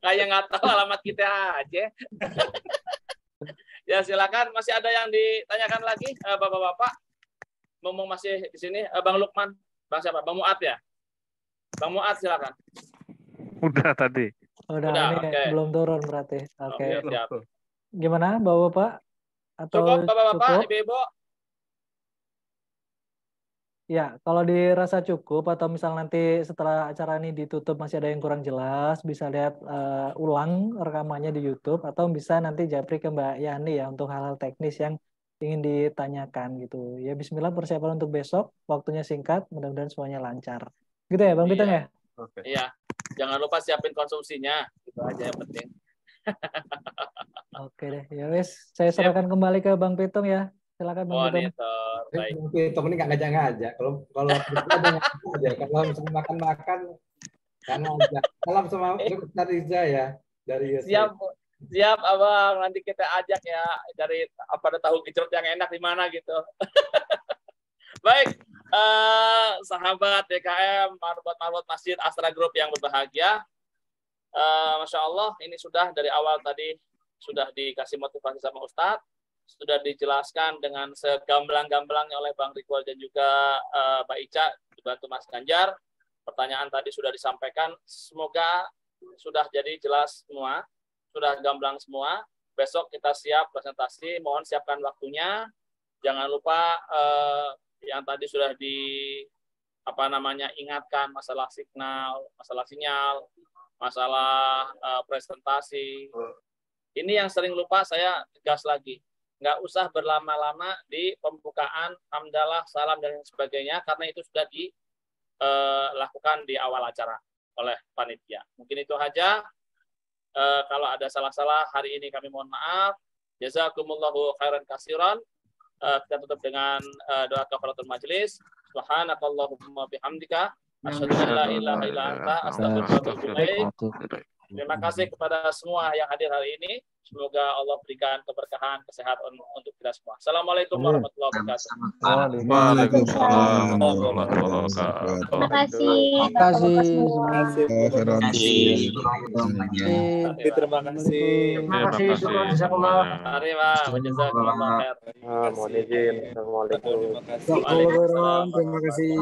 kayak nggak tahu alamat kita aja. Ya silakan, masih ada yang ditanyakan lagi, bapak-bapak. Ngomong masih di sini, Bang Lukman, Bang siapa? Bang Muat ya? Bang Muat silakan. Udah tadi. Udah ini okay. Belum turun berarti. Oke. Siap. Gimana bapak-bapak? Atau cukup bapak-bapak, ibu-ibu? Ya, kalau dirasa cukup atau misal nanti setelah acara ini ditutup masih ada yang kurang jelas, bisa lihat ulang rekamannya di YouTube atau bisa nanti japri ke Mbak Yani ya untuk hal-hal teknis yang ingin ditanyakan gitu. Ya bismillah persiapan untuk besok, waktunya singkat, mudah-mudahan semuanya lancar. Gitu ya Bang Biteng ya? Okay. Iya. Jangan lupa siapin konsumsinya, itu aja yang penting. Oke deh, ya wes, saya serahkan kembali ke Bang Pitung ya. Silakan Bang Pitung. Bang Pitung ini nggak ngajak-ngajak. Kalau aja, kalau misalnya makan-makan, kan aja. Salam sama Dr. Riza ya dari Siap Abang, nanti kita ajak ya dari apa tahu gejrot yang enak di mana gitu. Baik. Sahabat DKM, marbot Masjid Astra Group yang berbahagia, Masya Allah ini sudah dari awal tadi sudah dikasih motivasi sama Ustadz, sudah dijelaskan dengan segamblang-gamblangnya oleh Bang Ridwan dan juga Mbak Ica, dibantu Mas Ganjar. Pertanyaan tadi sudah disampaikan, semoga sudah jadi jelas semua, sudah gamblang semua. Besok kita siap presentasi, mohon siapkan waktunya. Jangan lupa yang tadi sudah ingatkan masalah sinyal, masalah presentasi. Ini yang sering lupa, saya tegas lagi. Nggak usah berlama-lama di pembukaan, hamdalah, salam, dan sebagainya, karena itu sudah dilakukan di awal acara oleh panitia. Mungkin itu saja. Kalau ada salah-salah hari ini kami mohon maaf. Jazakumullahu khairan katsiran. Kita tutup dengan doa kafaratul majelis. Subhanakallahumma bihamdika asyhadu an la ilaha illa anta astaghfiruka wa atubu ilaik. Terima kasih kepada semua yang hadir hari ini. Semoga Allah berikan keberkahan, kesehatan untuk kita semua. Assalamualaikum warahmatullahi wabarakatuh. Waalaikumsalam warahmatullahi wabarakatuh. Terima kasih. Terima kasih. Mari, Pak. Jazakumullah khair. Mohon izin. Assalamualaikum. Waalaikumsalam. Terima kasih.